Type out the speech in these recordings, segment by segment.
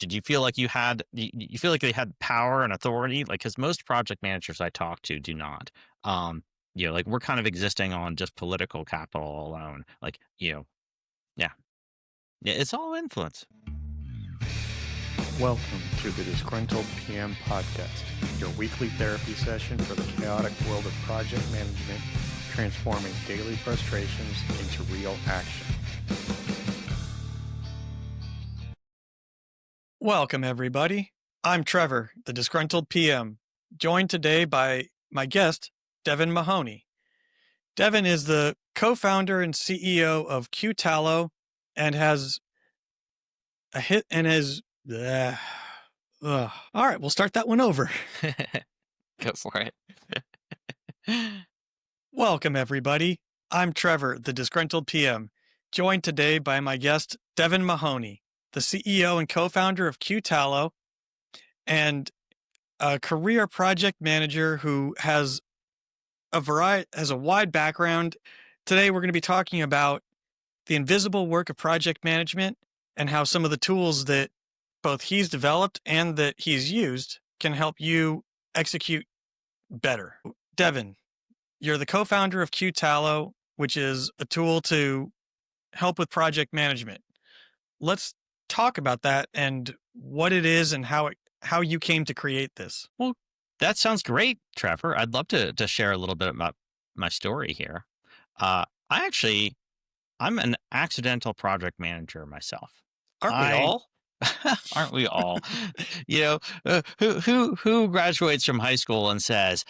did you feel like you feel like they had power and authority? Like, because most project managers I talk to do not. Like we're kind of existing on just political capital alone. Like, yeah, yeah, it's all influence. Welcome to the Disgruntled PM podcast, your weekly therapy session for the chaotic world of project management, transforming daily frustrations into real action. Welcome, everybody. I'm Trevor, the Disgruntled PM, joined today by my guest, Devin Mahoney. Devin is the co-founder and CEO of Qtalo and has a hit and has... all right, we'll start that one over. Go for it. Welcome, everybody. I'm Trevor, the Disgruntled PM, joined today by my guest, Devin Mahoney, the CEO and co-founder of Qtalo, and a career project manager who has a wide background. Today, we're going to be talking about the invisible work of project management and how some of the tools that both he's developed and that he's used can help you execute better. Devin, you're the co-founder of Qtalo, which is a tool to help with project management. Let's talk about that and what it is and how you came to create this. Well, that sounds great, Trevor. I'd love to share a little bit about my story here. I'm an accidental project manager myself. Aren't we all? Aren't we all? Who graduates from high school and says,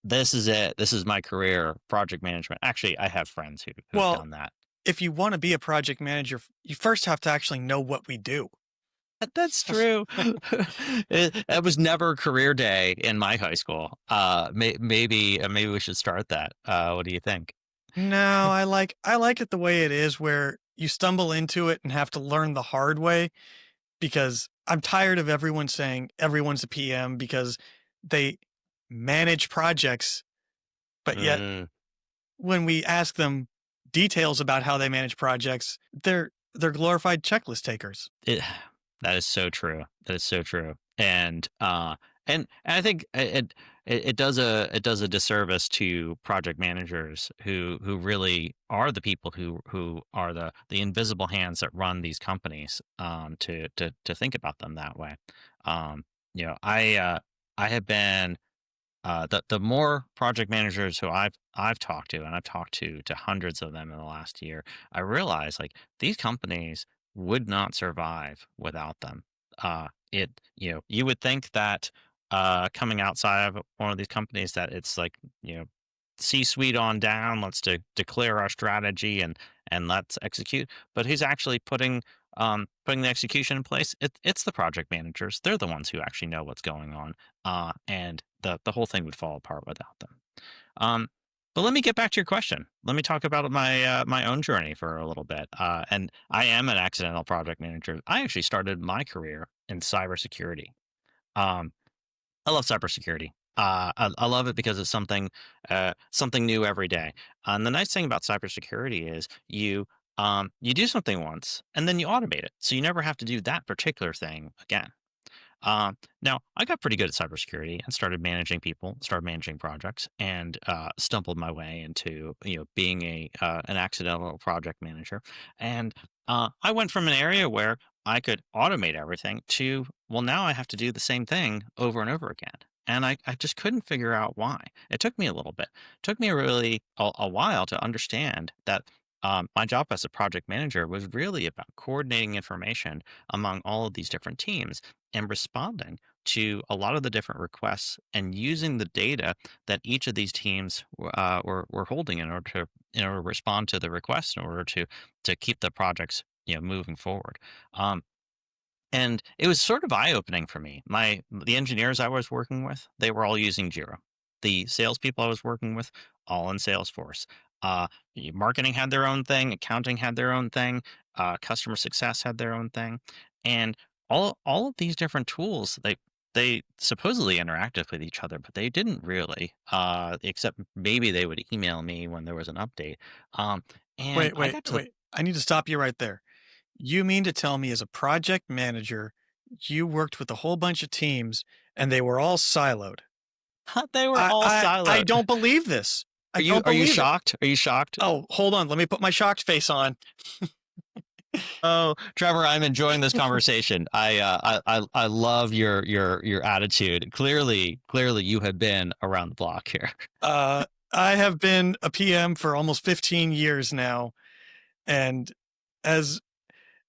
"This is it. This is my career, project management." Actually, I have friends who've done that. If you want to be a project manager, you first have to actually know what we do. That's true. It was never career day in my high school. Maybe we should start that. What do you think? No, I like it the way it is, where you stumble into it and have to learn the hard way, because I'm tired of everyone saying everyone's a PM because they manage projects, but yet when we ask them details about how they manage projects, they're glorified checklist takers. That is so true. That is so true. And I think it does a disservice to project managers who really are the people who are the invisible hands that run these companies, to think about them that way. I have been the more project managers who I've talked to, and I've talked to hundreds of them in the last year, I realize like these companies would not survive without them. You would think that coming outside of one of these companies that it's like, C-suite on down, let's declare our strategy and let's execute. But who's actually putting the execution in place? It's the project managers. They're the ones who actually know what's going on, and the whole thing would fall apart without them. But let me get back to your question. Let me talk about my own journey for a little bit. And I am an accidental project manager. I actually started my career in cybersecurity. I love cybersecurity. I love it because it's something new every day. And the nice thing about cybersecurity is you do something once and then you automate it, so you never have to do that particular thing again. Now, I got pretty good at cybersecurity and started managing people, started managing projects, and stumbled my way into being an accidental project manager. And I went from an area where I could automate everything to, well, now I have to do the same thing over and over again. And I just couldn't figure out why. It took me a little bit. It took me really a while to understand that my job as a project manager was really about coordinating information among all of these different teams and responding to a lot of the different requests and using the data that each of these teams were holding in order to respond to the requests, in order to keep the projects moving forward. And it was sort of eye-opening for me. The engineers I was working with, they were all using Jira. The salespeople I was working with, all in Salesforce. Marketing had their own thing, accounting had their own thing, customer success had their own thing, and all of these different tools, they supposedly interacted with each other, but they didn't really, except maybe they would email me when there was an update. Wait. I need to stop you right there. You mean to tell me, as a project manager, you worked with a whole bunch of teams and they were all siloed. They were all I siloed. don't believe this. I don't Are you believe it. shocked? Are you shocked? Oh, hold on. Let me put my shocked face on. Oh, Trevor, I'm enjoying this conversation. I love your attitude. Clearly, you have been around the block here. I have been a PM for almost 15 years now, and as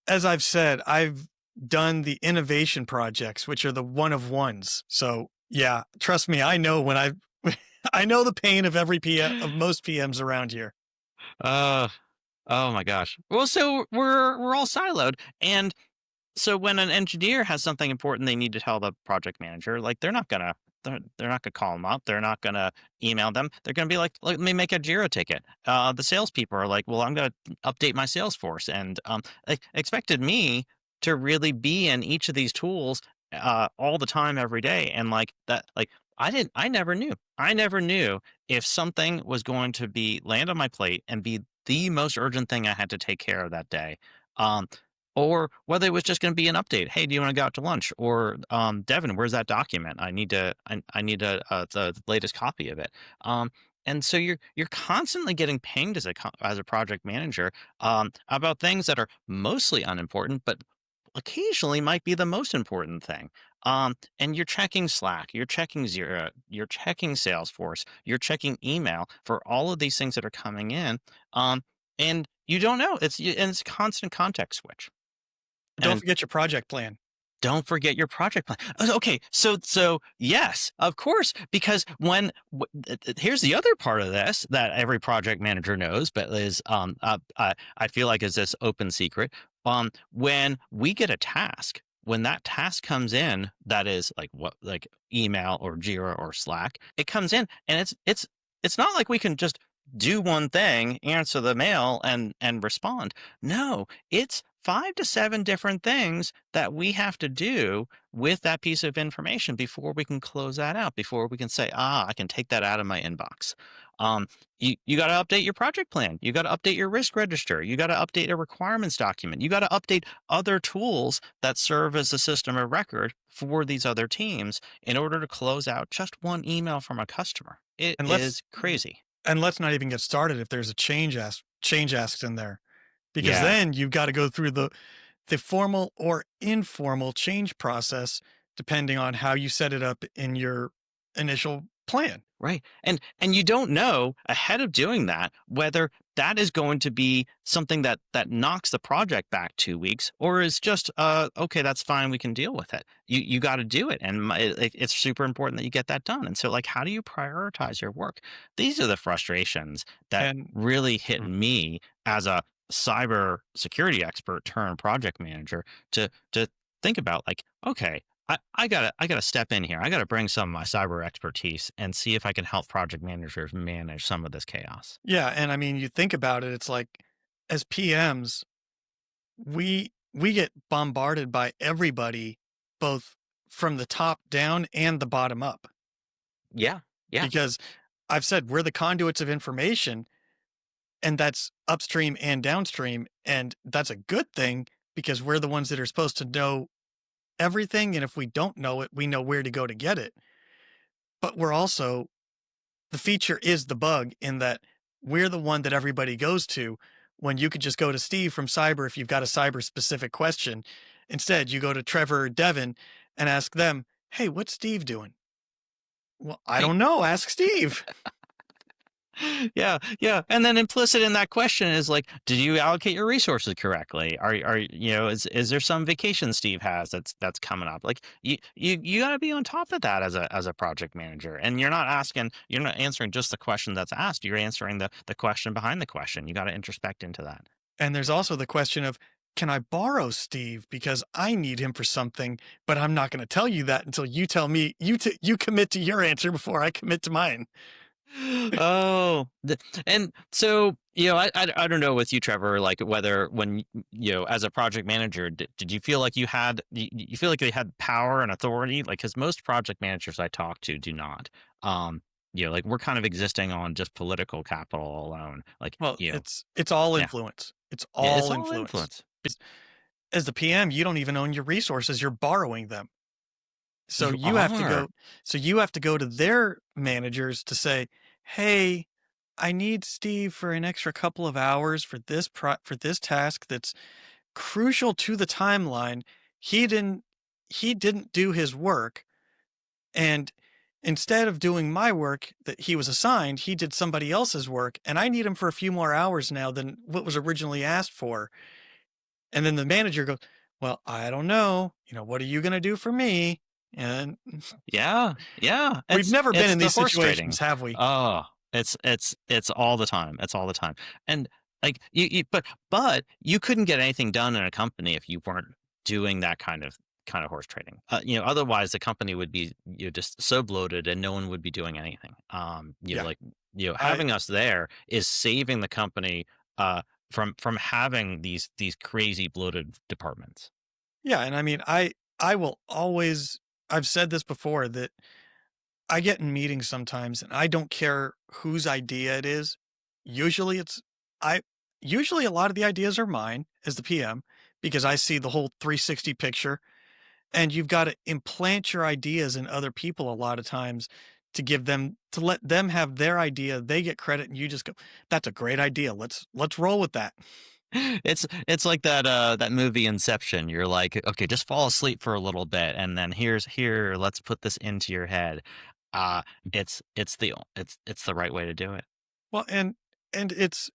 I've said, I've done the innovation projects, which are the one of ones. So yeah, trust me, I know when I I know the pain of every PM of most PMs around here. Uh, oh my gosh. Well, so we're all siloed, and so when an engineer has something important they need to tell the project manager, like they're not gonna call them up. They're not gonna email them. They're gonna be like, let me make a Jira ticket. The salespeople are like, well, I'm gonna update my Salesforce, and they expected me to really be in each of these tools all the time, every day, and like that, like I never knew. I never knew if something was going to be land on my plate and be the most urgent thing I had to take care of that day. Um, or whether it was just going to be an update. Hey, do you want to go out to lunch? Or Devin, where's that document? I need the latest copy of it. Um, and so you're constantly getting pinged as a project manager about things that are mostly unimportant, but occasionally might be the most important thing. And you're checking Slack, you're checking Zero, you're checking Salesforce, you're checking email for all of these things that are coming in. Um, and you don't know. And it's a constant context switch. Don't And forget your project plan. don't forget your project plan. Okay, so yes, of course, because here's the other part of this that every project manager knows, but is I feel like is this open secret. When we get a task, when that task comes in, that is like email or Jira or Slack, it comes in, and it's not like we can just do one thing, answer the mail, and respond. No, it's 5 to 7 different things that we have to do with that piece of information before we can close that out, before we can say, I can take that out of my inbox. You got to update your project plan. You got to update your risk register. You got to update a requirements document. You got to update other tools that serve as a system of record for these other teams in order to close out just one email from a customer. It And is crazy. let's not even get started if there's a change asks in there, because Yeah. then you've got to go through the formal or informal change process depending on how you set it up in your initial plan. Right. And you don't know ahead of doing that whether that is going to be something that knocks the project back 2 weeks, or is just okay, that's fine, we can deal with it. You got to do it, and it's super important that you get that done. And so, like, how do you prioritize your work? These are the frustrations that And really hit mm, me as a cyber security expert turned project manager to think about, like, okay, I gotta step in here. I gotta bring some of my cyber expertise and see if I can help project managers manage some of this chaos. yeah, and I mean, you think about it, it's like as PMs, we get bombarded by everybody, both from the top down and the bottom up, Yeah, yeah, because I've said we're the conduits of information, and that's upstream and downstream, and that's a good thing because we're the ones that are supposed to know everything, and if we don't know it, we know where to go to get it. But we're also the feature is the bug in that we're the one that everybody goes to when you could just go to Steve from cyber if you've got a cyber specific question. Instead, you go to Trevor or Devin and ask them, "Hey, what's Steve doing?" "Well, I right. don't know, ask Steve." Yeah, yeah. And then implicit in that question is like, did you allocate your resources correctly? Are is there some vacation Steve has that's coming up? Like you got to be on top of that as a project manager, and you're not answering just the question that's asked. You're answering the question behind the question. You got to introspect into that. And there's also the question of, "Can I borrow Steve because I need him for something, but I'm not going to tell you that until you tell me you commit to your answer before I commit to mine." Oh, and so, I don't know with you, Trevor, like whether when, as a project manager, did you feel like you feel like they had power and authority? Like, because most project managers I talk to do not. Like we're kind of existing on just political capital alone. Like, Well, it's all yeah, influence. It's yeah, it's all all influence. influence. as the PM, you don't even own your resources, you're borrowing them. So You you have to are. go so you have to go to their managers to say, "Hey, I need Steve for an extra couple of hours for for this task that's crucial to the timeline. He didn't he didn't do his work, and instead of doing my work that he was assigned, he did somebody else's work, and I need him for a few more hours now than what was originally asked for." And then the manager goes, "Well, I don't know. What are you going to do for me?" And Yeah, yeah. we've never been It's in the these horse situations, trading. have we? Oh, it's all the time. It's all the time. And like you but you couldn't get anything done in a company if you weren't doing that kind of horse trading. Otherwise the company would be just so bloated and no one would be doing anything. Yeah. Like I having us there is saving the company from having these crazy bloated departments. Yeah, and I mean, I will always I've said this before that I get in meetings sometimes and I don't care whose idea it is. Usually it's I usually a lot of the ideas are mine as the PM because I see the whole 360 picture, and you've got to implant your ideas in other people a lot of times to let them have their idea, they get credit and you just go, "That's a great idea. Let's roll with that." It's like that movie Inception. You're like, okay, just fall asleep for a little bit, and then let's put this into your head. Uh it's the right way to do it. Well, and it's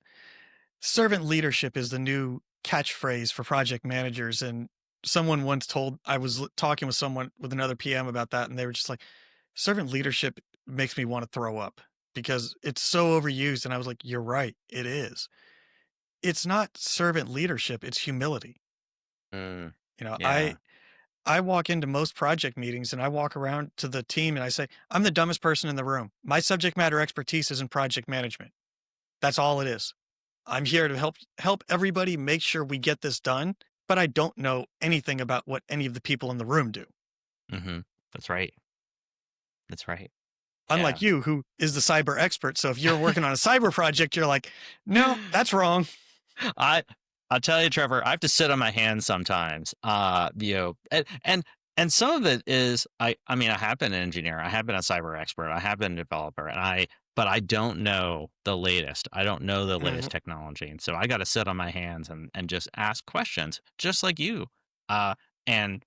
servant leadership is the new catchphrase for project managers. And someone once told I was talking with someone with another PM about that, and they were just like, servant leadership makes me want to throw up because it's so overused. And I was like, you're right, it is. It's not servant leadership, it's humility. Mm, You know, I yeah. I walk into most project meetings and I walk around to the team and I say, I'm the dumbest person in the room. My subject matter expertise is in project management. That's all it is. I'm here to help everybody make sure we get this done, but I don't know anything about what any of the people in the room do. hmm That's right. That's right. Unlike Yeah. you, who is the cyber expert. So if you're working on a cyber project, you're like, no, that's wrong. I I'll tell you, Trevor, I have to sit on my hands sometimes. And some of it is I mean, I have been an engineer, I have been a cyber expert, I have been a developer, but I don't know the latest. I don't know the latest Mhm. technology. And so I gotta sit on my hands and just ask questions, just like you. Uh and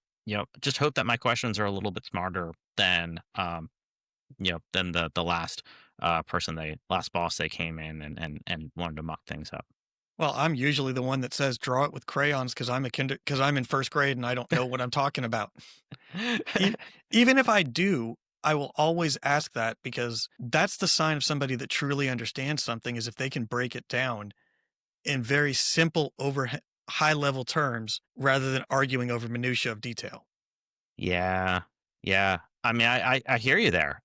just hope that my questions are a little bit smarter than the last boss they came in and wanted to muck things up. Well, I'm usually the one that says draw it with crayons because I'm in first grade and I don't know what I'm talking about. E- Even if I do, I will always ask that because that's the sign of somebody that truly understands something is if they can break it down in very simple high level terms rather than arguing over minutia of detail. Yeah. Yeah. I mean, I hear you there.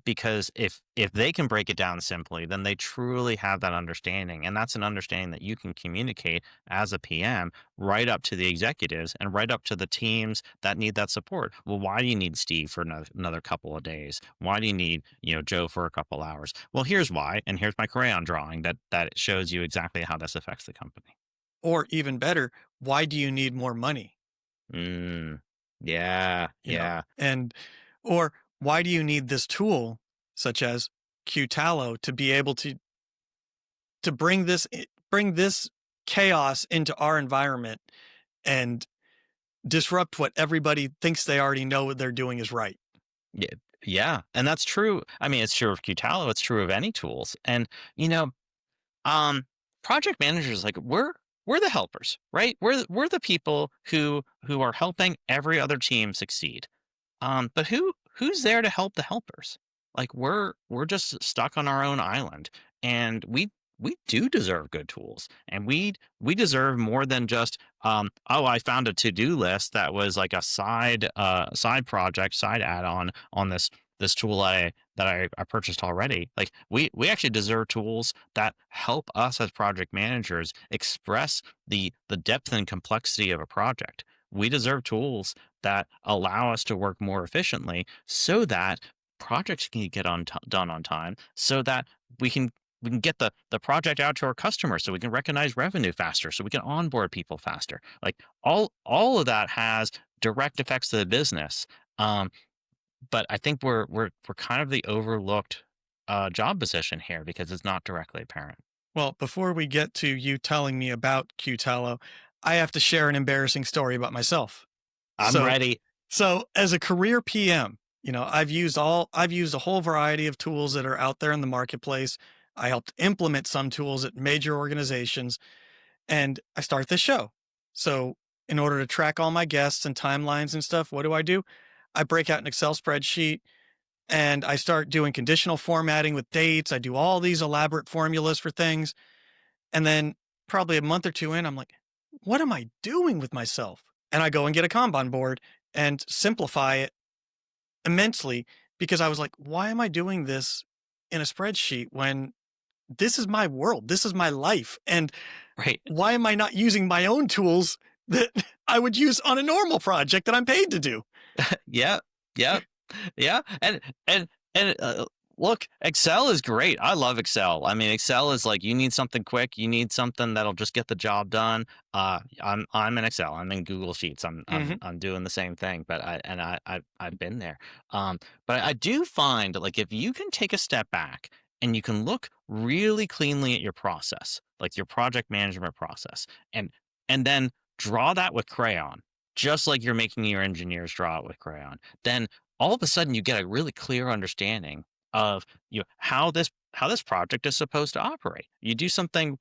Because if they can break it down simply, then they truly have that understanding, and that's an understanding that you can communicate as a PM right up to the executives and right up to the teams that need that support. Well, why do you need Steve for another couple of days? Why do you need Joe for a couple hours? Well, here's why, and here's my crayon drawing that shows you exactly how this affects the company. Or even better, why do you need more money? Mm, yeah. You know, Yeah. and or why do you need this tool such as Qtalo to be able to bring this chaos into our environment and disrupt what everybody thinks they already know what they're doing is right. Yeah, yeah, and that's true. I mean, it's true of Qtalo, it's true of any tools. And you know, um, project managers, like we're the helpers, right? We're the people who are helping every other team succeed. But who's there to help the helpers? Like we're just stuck on our own island, and we do deserve good tools, and we deserve more than just oh, I found a to-do list that was like a side project, side add-on on this tool I purchased already. Like we actually deserve tools that help us as project managers express the depth and complexity of a project. We deserve tools that allow us to work more efficiently so that projects can get done on time, so that we can we can get the project out to our customers so we can recognize revenue faster, so we can onboard people faster. Like all of that has direct effects to the business. Um, but I think we're kind of the overlooked job position here because it's not directly apparent. Well, before we get to you telling me about Qtalo, I have to share an embarrassing story about myself. I'm So, ready. so as a career PM, I've used a whole variety of tools that are out there in the marketplace. I helped implement some tools at major organizations, and I start this show. So, in order to track all my guests and timelines and stuff, what do? I break out an Excel spreadsheet and I start doing conditional formatting with dates. I do all these elaborate formulas for things. And then probably a month or two in, I'm like, what am I doing with myself? And I go and get a Kanban board and simplify it immensely because I was like, why am I doing this in a spreadsheet when this is my world? This is my life. And Right. why am I not using my own tools that I would use on a normal project that I'm paid to do? Yeah. Yeah. Yeah. And look, Excel is great. I love Excel. I mean, Excel is like you need something quick, you need something that'll just get the job done. I'm in Excel. I'm in Google Sheets. I'm Hmm. I'm I'm doing the same thing, but I've been there. But I do find like if you can take a step back and you can look really cleanly at your process, like your project management process, and then draw that with crayon, just like you're making your engineers draw it with crayon, then all of a sudden you get a really clear understanding of how this project is supposed to operate. You do something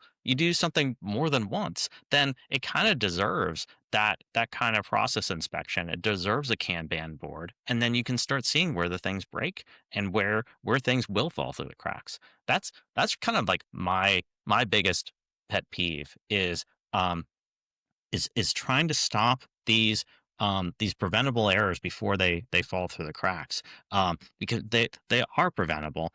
more than once, then it kind of deserves that kind of process inspection. It deserves a Kanban board, and then you can start seeing where the things break and where things will fall through the cracks. That's kind of like my biggest pet peeve um is trying to stop these preventable errors before they fall through the cracks, because they are preventable.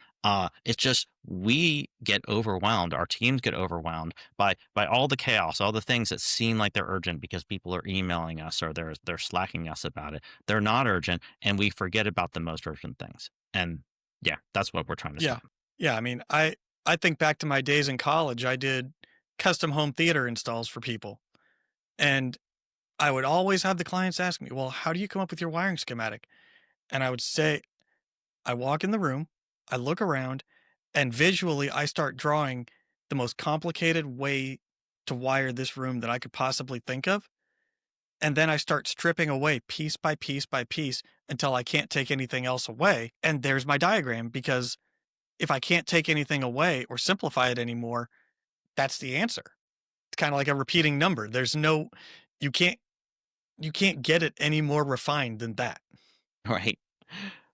It's just we get overwhelmed. Our teams get overwhelmed by all the chaos, all the things that seem like they're urgent because people are emailing us or they're slacking us about it. They're not urgent, and we forget about the most urgent things. And yeah, that's what we're trying to Yeah. stop. Yeah. I mean, I think back to my days in college. I did custom home theater installs for people. And I would always have the clients ask me, well, how do you come up with your wiring schematic? And I would say, I walk in the room, I look around, and visually I start drawing the most complicated way to wire this room that I could possibly think of. And then I start stripping away piece by piece by piece until I can't take anything else away. And there's my diagram because if I can't take anything away or simplify it anymore, that's the answer. It's kind of like a repeating number. You can't, you can't get it any more refined than that. Right.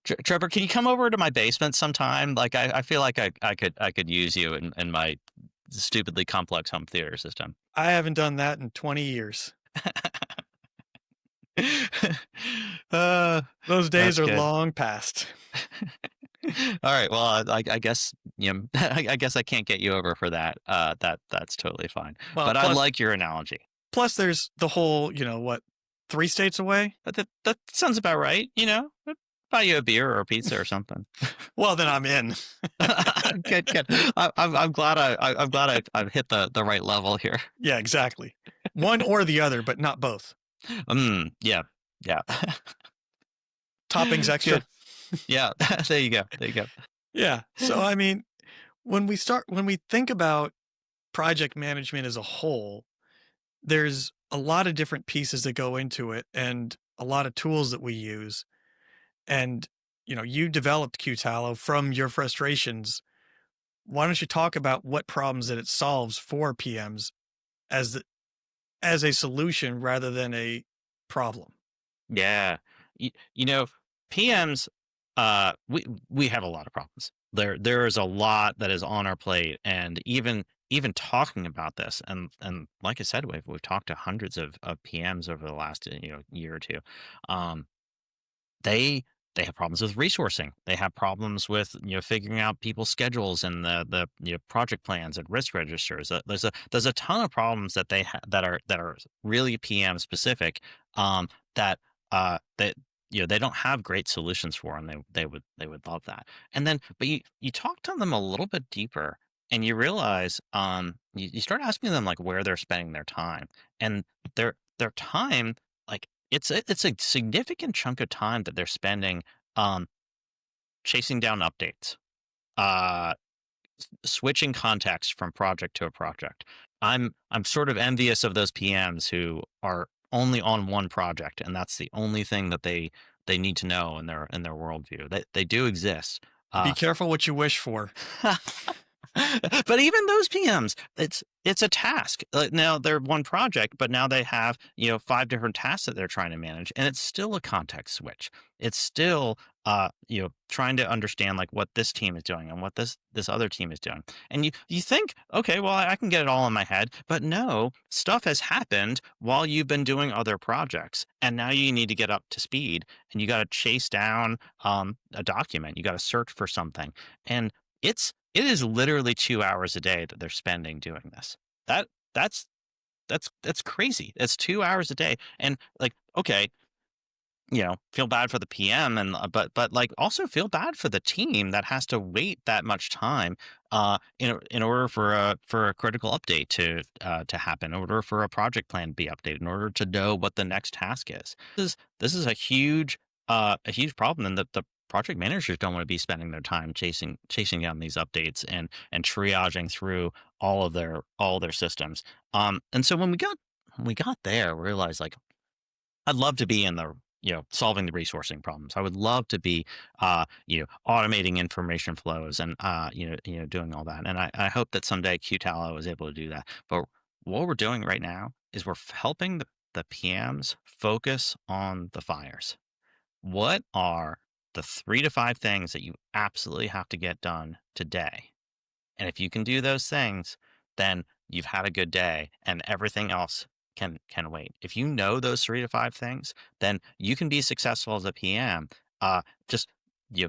Trevor, can you come over to my basement sometime? Like, I feel like I could use you in my stupidly complex home theater system. I haven't done that in 20 years. uh, Those days that's are good. long past. All right. Well, I guess I guess I can't get you over for that. That's totally fine. Well, But I like your analogy. plus there's the whole, what, 3 states away? But that sounds about right. Buy you a beer or a pizza or something. Well, then I'm in. Good, good. I'm glad I'm glad I've hit the right level here. Yeah, exactly. One or the other, but not both. Yeah, yeah. Toppings extra. Good. Yeah, there you go. There you go. Yeah. So I mean, when we think about project management as a whole, there's a lot of different pieces that go into it and a lot of tools that we use. And you developed Qtalo from your frustrations. Why don't you talk about what problems that it solves for PMs as the, as a solution rather than a problem? Yeah. You know, PMs, we have a lot of problems. There is a lot that is on our plate, and even talking about this, and like I said, we've talked to hundreds of PMs over the last year or two. Um, they they have problems with resourcing. They have problems with figuring out people's schedules and the project plans and risk registers. There's a ton of problems that that are really PM specific, that that they don't have great solutions for, and they would love that. And then but you talk to them a little bit deeper, and you realize, you start asking them like where they're spending their time, and their time, like it's a significant chunk of time that they're spending um, chasing down updates, uh, switching context from project to a project. I'm sort of envious of those PMs who are only on one project, and that's the only thing that they need to know in their worldview. They do exist. Be Uh, careful what you wish for. but even those PMs, it's a task. Now they're one project, but now they have, five different tasks that they're trying to manage, and it's still a context switch. It's still trying to understand like what this team is doing and what this other team is doing. And you think, okay, well, I can get it all in my head, but no, stuff has happened while you've been doing other projects, and now you need to get up to speed, and you got to chase down a document. You got to search for something, and it is literally 2 hours a day that they're spending doing this. That that's that's crazy. That's 2 hours a day, and, like, okay, feel bad for the PM but, like, also feel bad for the team that has to wait that much time, in order for a critical update to happen, in order for a project plan to be updated, in order to know what the next task is. This is a huge problem, and the project managers don't wanna be spending their time chasing down these updates and triaging through all of their systems. And so when we got there, we realized, like, I'd love to be in the solving the resourcing problems. I would love to be automating information flows and doing all that. And I hope that someday Qtalo is able to do that. But what we're doing right now is we're helping the PMs focus on the fires. What are the 3 to 5 things that you absolutely have to get done today? And if you can do those things, then you've had a good day and everything else can wait. If you know those 3 to 5 things, then you can be successful as a PM. Just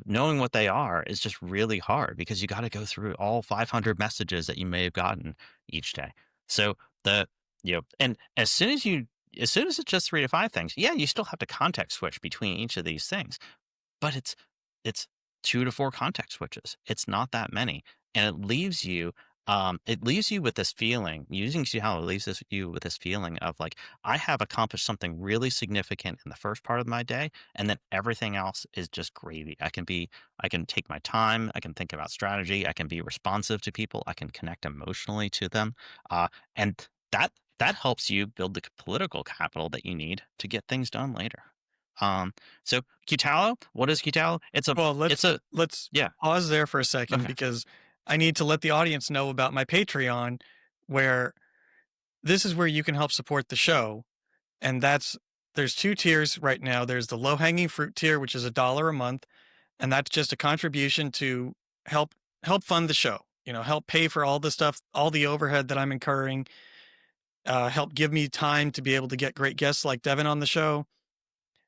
knowing what they are is just really hard because you got to go through all 500 messages that you may have gotten each day. So the and as soon as it's just 3 to 5 things, yeah, you still have to context switch between each of these things, but it's 2 to 4 context switches. It's not that many, and it leaves you with this feeling, using see how it leaves you with this feeling of like, I have accomplished something really significant in the first part of my day, and then everything else is just gravy. I can take my time, I can think about strategy, I can be responsive to people, I can connect emotionally to them, and that helps you build the political capital that you need to get things done later. Um, so Qtalo, what is Qtalo? Well, It's a let's yeah. pause there for a second Okay. because I need to let the audience know about my Patreon, where this is where you can help support the show. And there's 2 tiers right now. There's the low hanging fruit tier, which is $1 a month, and that's just a contribution to help fund the show. Help pay for all the stuff, all the overhead that I'm incurring, help give me time to be able to get great guests like Devin on the show.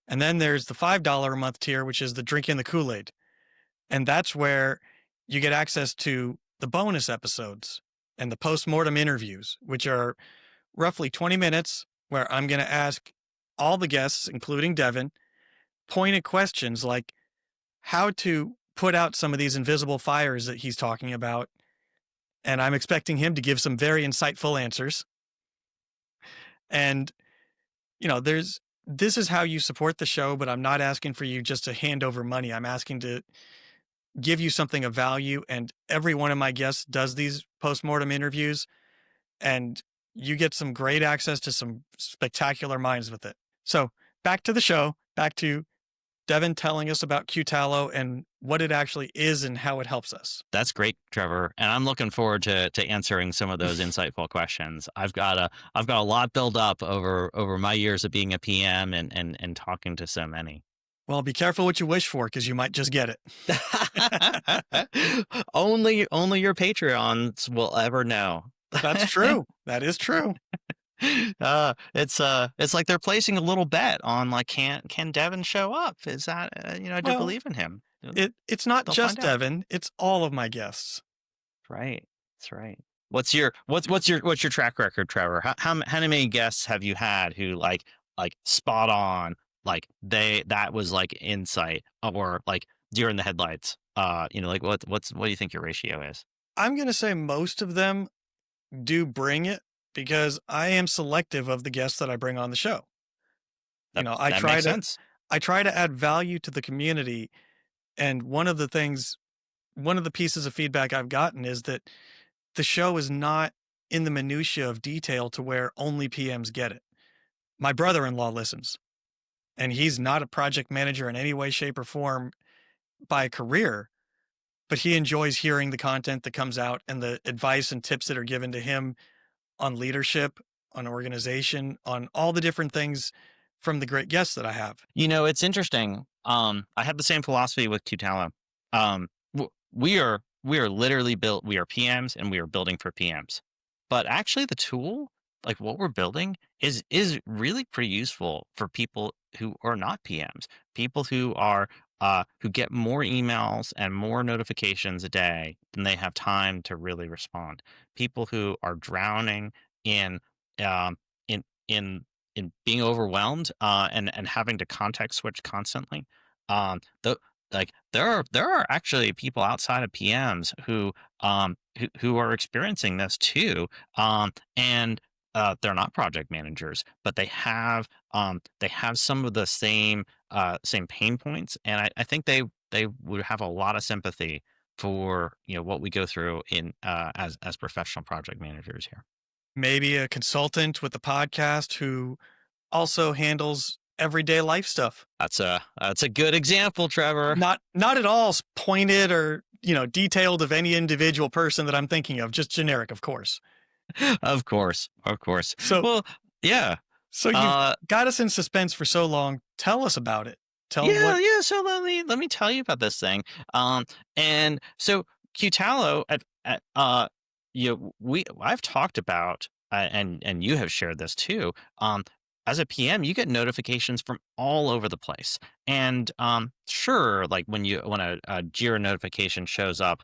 And then there's the $5 a month tier, which is the drinking the Kool-Aid. And that's where you get access to the bonus episodes and the post-mortem interviews, which are roughly 20 minutes where I'm going to ask all the guests, including Devin, pointed questions like how to put out some of these invisible fires that he's talking about. And I'm expecting him to give some very insightful answers. And, this is how you support the show, but I'm not asking for you just to hand over money. I'm asking to give you something of value. And every one of my guests does these postmortem interviews, and you get some great access to some spectacular minds with it. So back to the show, back to Devin telling us about Qtalo and what it actually is and how it helps us. That's great, Trevor, and I'm looking forward to answering some of those insightful questions. I've got a lot built up over my years of being a PM and talking to so many. Well, be careful what you wish for because you might just get it. Only your Patreons will ever know. That's true. That is true. It's like they're placing a little bet on like can Devin show up? Is that do you Well, believe in him? it's not They'll just find out. Devin, it's all of my guests. Right. That's right. What's your track record, Trevor? How many guests have you had who like spot on, like that was like insight or like during the headlights? Like what do you think your ratio is? I'm gonna say most of them do bring it because I am selective of the guests that I bring on the show. You That know, that makes sense. I try to add value to the community, and one of the pieces of feedback I've gotten is that the show is not in the minutia of detail to where only PMs get it. My brother-in-law listens, and he's not a project manager in any way, shape, or form by career, but he enjoys hearing the content that comes out and the advice and tips that are given to him on leadership, on organization, on all the different things from the great guests that I have. It's interesting. I have the same philosophy with Qtalo. We are literally built. We are PMs, and we are building for PMs. But actually, the tool, like what we're building, is really pretty useful for people who are not PMs. People who get more emails and more notifications a day than they have time to really respond. People who are drowning in um, in in being overwhelmed, and having to context switch constantly. The like there are actually people outside of PMs who are experiencing this too. And they're not project managers, but they have some of the same pain points, and I think they would have a lot of sympathy for what we go through in as professional project managers here. Maybe a consultant with a podcast who also handles everyday life stuff. That's a good example, Trevor. Not at all pointed or, detailed of any individual person that I'm thinking of, just generic, of course. Of course, of course. So Well, yeah. so you've Uh, got us in suspense for so long. Tell us about it. Tell yeah, what yeah. So let me tell you about this thing. And so Qtalo I've talked about, and you have shared this too. As a PM, you get notifications from all over the place. And sure, like when a Jira notification shows up,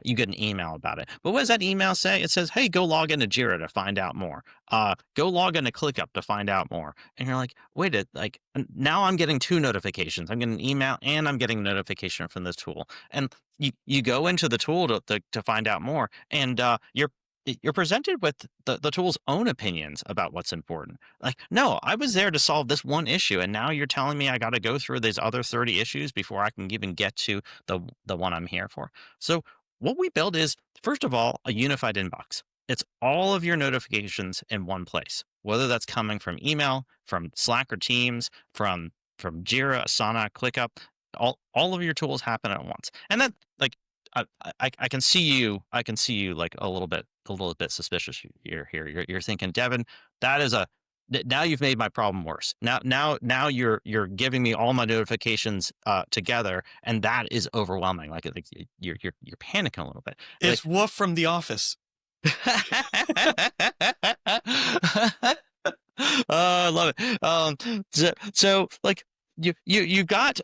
you get an email about it. But what does that email say? It says, "Hey, go log into Jira to find out more. Go log into ClickUp to find out more." And you're like, "Wait, now I'm getting two notifications. I'm getting an email and I'm getting a notification from this tool." And you go into the tool to find out more, and you're presented with the tool's own opinions about what's important. Like, no, I was there to solve this one issue, and now you're telling me I got to go through these other 30 issues before I can even get to the one I'm here for. So what we build is, first of all, a unified inbox. It's all of your notifications in one place, whether that's coming from email, from Slack or Teams, from Jira, Asana, ClickUp. All of your tools happen at once, and that, like, I can see you. I can see you, like, a little bit suspicious here. You're thinking, Devin, that is now you've made my problem worse. Now you're giving me all my notifications together, and that is overwhelming. Like you're panicking a little bit. Like, It's Woof from The Office. oh, I love it. So like you got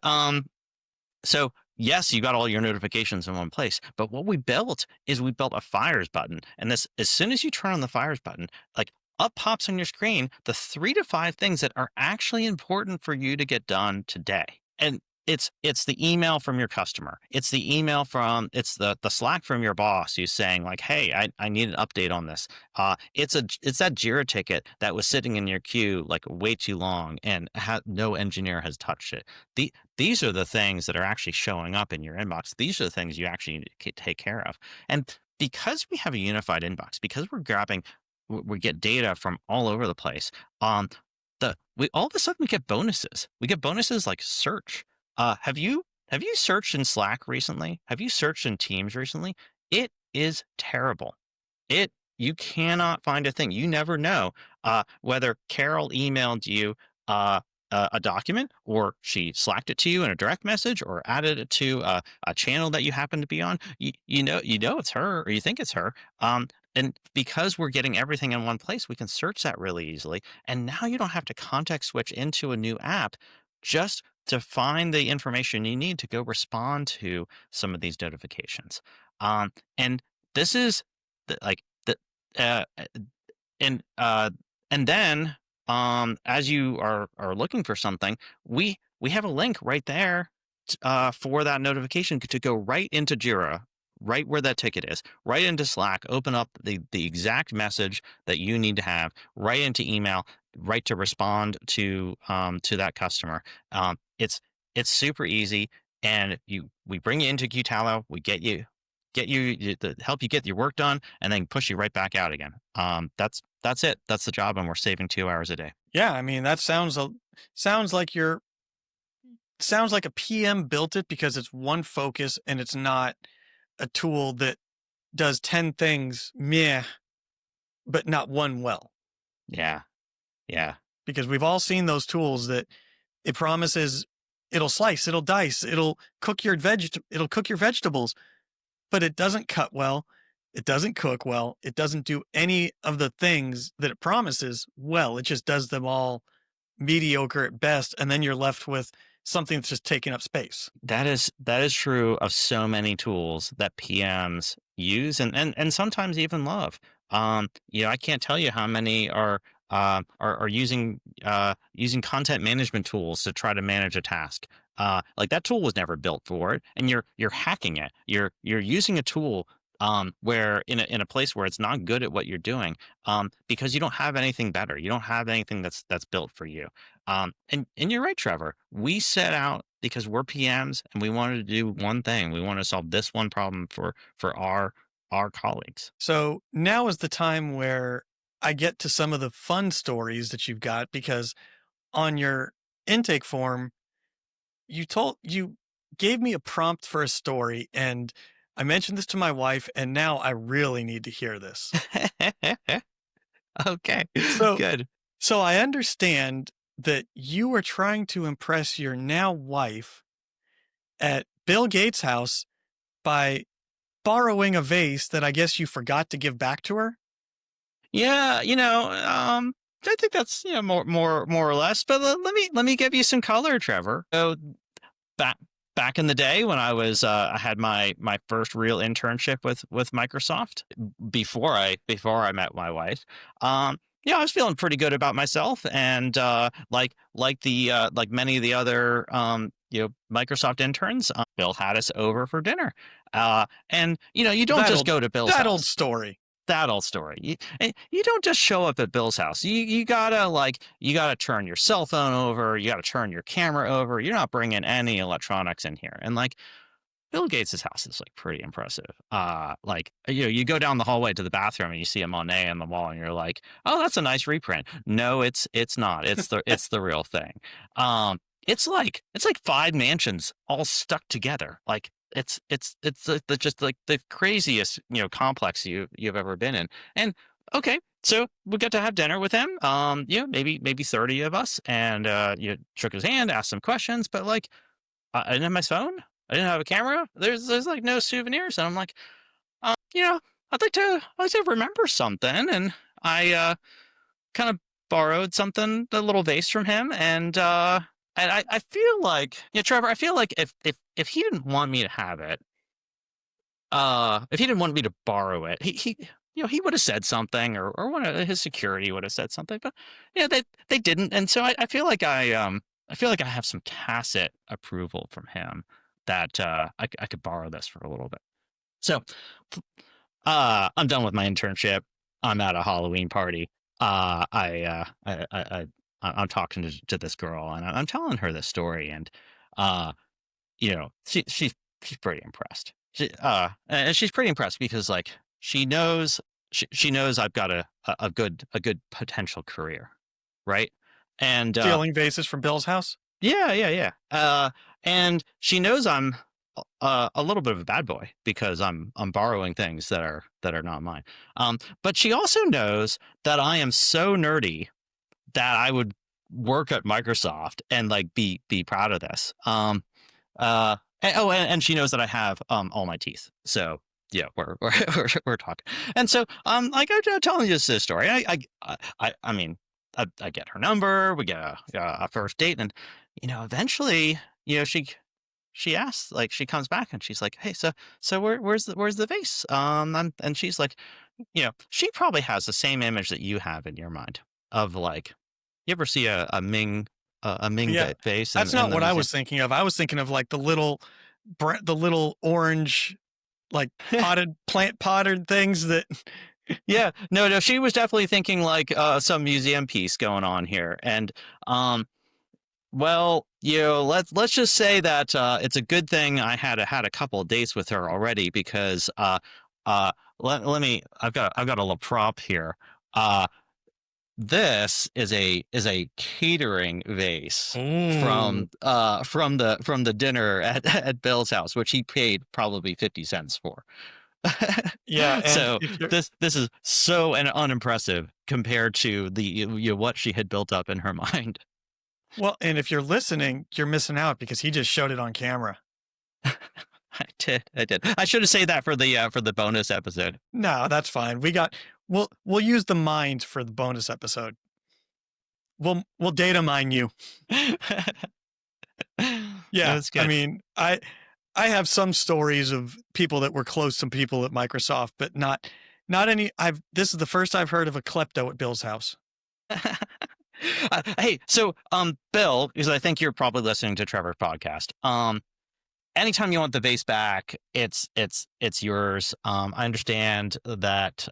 so yes, you got all your notifications in one place, but what we built is we built a fires button. And this, as soon as you turn on the fires button, like, up pops on your screen the 3 to 5 things that are actually important for you to get done today. And it's the email from your customer. It's the Slack from your boss who's saying, like, "Hey, I need an update on this." It's that Jira ticket that was sitting in your queue like way too long, and no engineer has touched it. These are the things that are actually showing up in your inbox. These are the things you actually need to take care of. And because we have a unified inbox, because we get data from all over the place. We all of a sudden we get bonuses. We get bonuses like search. Have you searched in Slack recently? Have you searched in Teams recently? It is terrible. You cannot find a thing. You never know whether Carol emailed you uh, a document, or she slacked it to you in a direct message, or added it to a channel that you happen to be on. You know it's her, or you think it's her. And because we're getting everything in one place, we can search that really easily. And now you don't have to context switch into a new app just to find the information you need to go respond to some of these notifications. And this is like the uh, and and then as you are looking for something, we have a link right there for that notification to go right into Jira, right where that ticket is, right into Slack, open up the exact message that you need to have, right into email, right to respond to that customer. It's super easy, and we bring you into Qtalo, we to help you get your work done, and then push you right back out again. That's it. That's the job, and we're saving 2 hours a day. Yeah, I mean, that sounds like you're sounds like a PM built it because it's one focus and it's not a tool that does 10 things meh, but not one well. Yeah, yeah. Because we've all seen those tools that it promises it'll slice, it'll dice, it'll cook your vegetables, but it doesn't cut well. It doesn't cook well. It doesn't do any of the things that it promises well. It just does them all mediocre at best. And then you're left with something that's just taking up space. That is true of so many tools that PMs use and sometimes even love. I can't tell you how many are using content management tools to try to manage a task. Like that tool was never built for it, and you're hacking it. You're using a tool where in a place where it's not good at what you're doing, because you don't have anything better. You don't have anything that's built for you. And you're right, Trevor. We set out because we're PMs and we wanted to do one thing. We want to solve this one problem for our colleagues. So now is the time where I get to some of the fun stories that you've got because on your intake form, you gave me a prompt for a story and I mentioned this to my wife and now I really need to hear this. Okay, So good. so I understand that you were trying to impress your now wife at Bill Gates' house by borrowing a vase that I guess you forgot to give back to her. Yeah, I think that's more or less. But let me give you some color, Trevor. So back back in the day when I had my first real internship with Microsoft before I met my wife. I was feeling pretty good about myself, and like many of the other Microsoft interns, Bill had us over for dinner. And you don't That just old go to Bill's that old house. story. That old story. You don't just show up at Bill's house. You gotta turn your cell phone over. You gotta turn your camera over. You're not bringing any electronics in here. And like Bill Gates' house is like pretty impressive. You go down the hallway to the bathroom and you see a Monet on the wall, and you're like, oh, that's a nice reprint. No, it's not. It's the real thing. It's like five mansions all stuck together. Like just like the craziest complex you've ever been in. And okay, so we got to have dinner with him. Maybe 30 of us, and shook his hand, asked some questions, but like I didn't have my phone. I didn't have a camera. There's like no souvenirs, and I'm like, uh, you know, I'd like to remember something, and I kind of borrowed something, a little vase from him, and I feel like, Trevor, I feel like if he didn't want me to have it, if he didn't want me to borrow it, he would have said something, or one of his security would have said something, but they didn't, and so I feel like I feel like I have some tacit approval from him that I could borrow this for a little bit. So I'm done with my internship. I'm at a Halloween party. I'm talking to this girl, and I'm telling her this story, and uh, she's pretty impressed. And she's pretty impressed because like she knows I've got a good potential career, right? And Stealing vases from Bill's house? yeah, yeah, yeah. And she knows I'm a little bit of a bad boy because I'm borrowing things that are not mine. But she also knows that I am so nerdy that I would work at Microsoft and like be proud of this. And she knows that I have all my teeth. So yeah, we're talking. And so like I'm telling you this story. I mean, I get her number. We get a first date, and eventually, she asks, like, she comes back and she's like, hey, so where's the vase? And she's like, she probably has the same image that you have in your mind of like, you ever see a Ming Yeah. vase That's in not the what I museum? was thinking of. I was thinking of like the little orange like plant potted things that. Yeah, no, she was definitely thinking like some museum piece going on here, and um, well, let's just say that it's a good thing I had a couple of dates with her already because uh, let me I've got a little prop here. Uh, this is a catering vase Ooh. from the dinner at Bill's house, which he paid probably 50 cents for. Yeah, and So if you're this is so unimpressive compared to the what she had built up in her mind. well, and if you're listening, you're missing out because he just showed it on camera. I did. I should have said that for the bonus episode. No, that's fine. We'll use the mind for the bonus episode. We'll data mine you. Yeah, That's I good. mean, I have some stories of people that were close to people at Microsoft, but not any. I've This is the first I've heard of a klepto at Bill's house. Hey, so Bill, because I think you're probably listening to Trevor's podcast. Anytime you want the vase back, it's yours. I understand that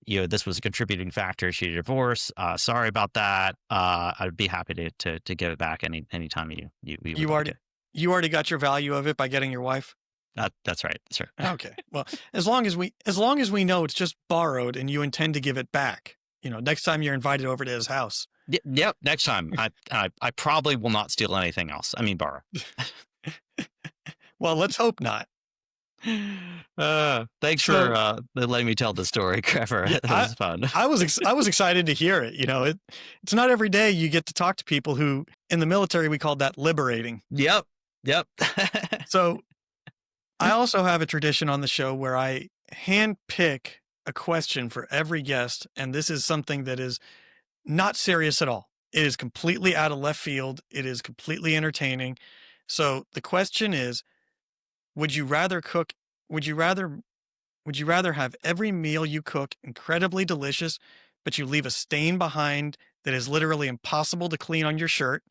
this was a contributing factor to your divorce. Sorry about that. I'd be happy to give it back anytime you would You like already it. you already got your value of it by getting your wife. That's right. That's right. Okay. Well, as long as we know it's just borrowed and you intend to give it back, next time you're invited over to his house. Yep. Next time, I probably will not steal anything else. I mean, borrow. Well, let's hope not. Thanks for So, letting me tell the story, Trevor. yeah, It was fun. I was excited to hear it. It's not every day you get to talk to people who, in the military, we called that liberating. Yep. Yep. So, I also have a tradition on the show where I hand pick a question for every guest, and this is something that is not serious at all. It is completely out of left field. It is completely entertaining. So the question is, would you rather cook would you rather would you rather have every meal you cook incredibly delicious, but you leave a stain behind that is literally impossible to clean on your shirt,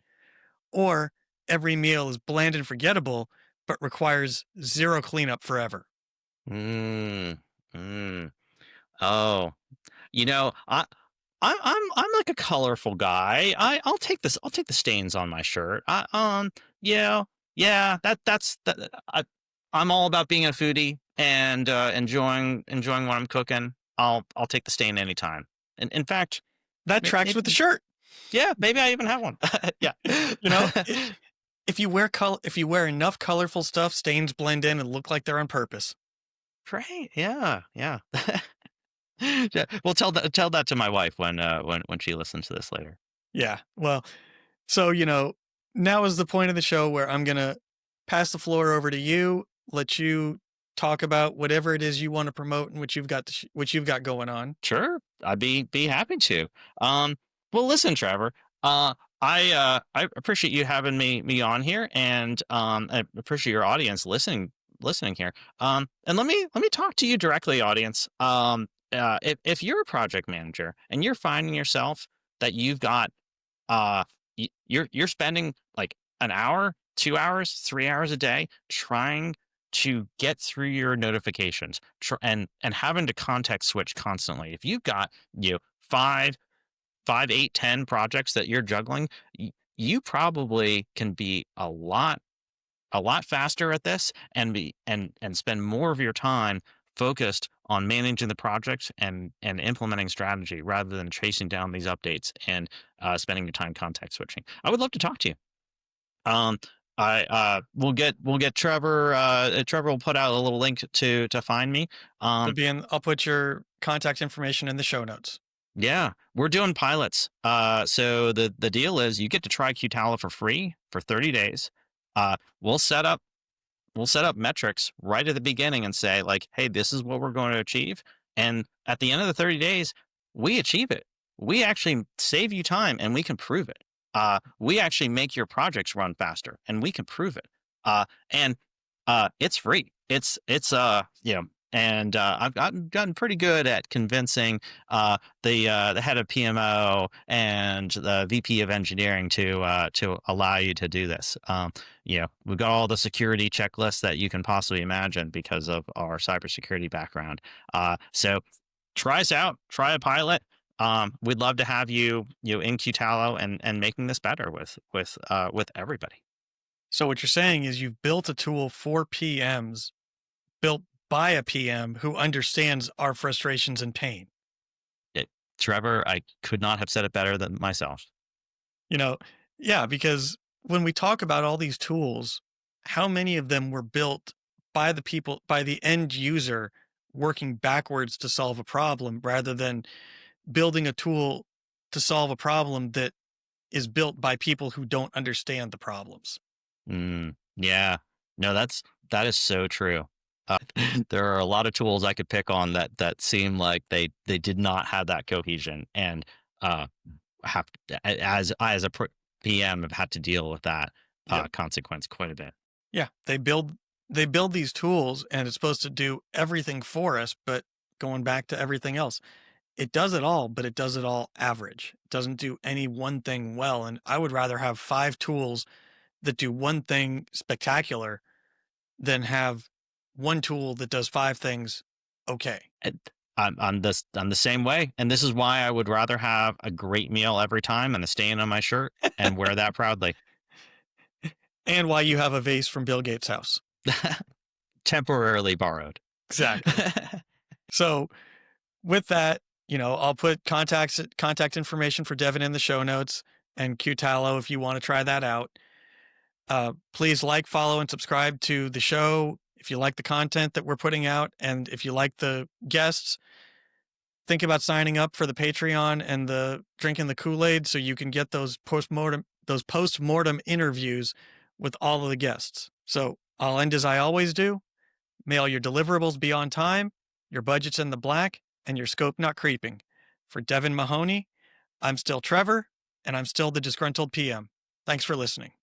or every meal is bland and forgettable, but requires zero cleanup forever? Mm, mm. Oh, I'm like a colorful guy. I'll take this. I'll take the stains on my shirt. Yeah, yeah. That's that. I'm all about being a foodie and enjoying what I'm cooking. I'll take the stain anytime. And in fact, That tracks with the shirt. yeah, maybe I even have one. Yeah. You know, if you wear enough colorful stuff, stains blend in and look like they're on purpose. Great. Yeah. Yeah. Yeah. Well, tell that to my wife when she listens to this later. Yeah. Well, so, now is the point of the show where I'm going to pass the floor over to you, let you talk about whatever it is you want to promote and what you've got going on. Sure, I'd be happy to. Um, well, listen, Trevor. I appreciate you having me on here, and I appreciate your audience listening here. And let me talk to you directly, audience. If you're a project manager and you're finding yourself that you've got you're spending like an hour, 2 hours, 3 hours a day trying to get through your notifications and having to context switch constantly. If you've got five, 8, 10 projects that you're juggling, you probably can be a lot faster at this and spend more of your time focused on managing the project and implementing strategy rather than chasing down these updates and spending your time context switching. I would love to talk to you. Um, I we'll get Trevor. Trevor will put out a little link to find me. Um, I'll put your contact information in the show notes. yeah, we're doing pilots. So the deal is you get to try Qtalo for free for 30 days. Uh, we'll set up we'll set up metrics right at the beginning and say like, hey, this is what we're going to achieve. And at the end of the 30 days, we achieve it. We actually save you time and we can prove it. We actually make your projects run faster and we can prove it. And it's free. It's And I've gotten pretty good at convincing the head of PMO and the VP of engineering to allow you to do this. We've got all the security checklists that you can possibly imagine because of our cybersecurity background. So try us out, try a pilot. We'd love to have you in Qtalo and making this better with everybody. So what you're saying is you've built a tool for PMs, built by a PM who understands our frustrations and pain. It, Trevor, I could not have said it better than myself. You know, yeah, because when we talk about all these tools, how many of them were built by the people, by the end user working backwards to solve a problem rather than building a tool to solve a problem that is built by people who don't understand the problems? Yeah. No, that is so true. Uh, there are a lot of tools I could pick on that seem like they did not have that cohesion, and uh, have as a PM have had to deal with that Yep. consequence quite a bit. Yeah, they build these tools and it's supposed to do everything for us, but going back to everything else, it does it all, but it does it all average. It doesn't do any one thing well. And I would rather have 5 tools that do one thing spectacular than have one tool that does 5 things okay. And I'm the same way, and this is why I would rather have a great meal every time and a stain on my shirt and wear that proudly. And why you have a vase from Bill Gates' house. Temporarily borrowed. Exactly. So with that, I'll put contact information for Devin in the show notes and Qtalo if you want to try that out. Please like, follow, and subscribe to the show if you like the content that we're putting out, and if you like the guests, think about signing up for the Patreon and the drinking the Kool-Aid so you can get those post-mortem interviews with all of the guests. So I'll end as I always do. May all your deliverables be on time, your budget's in the black, and your scope not creeping. For Devin Mahoney, I'm still Trevor, and I'm still the disgruntled PM. Thanks for listening.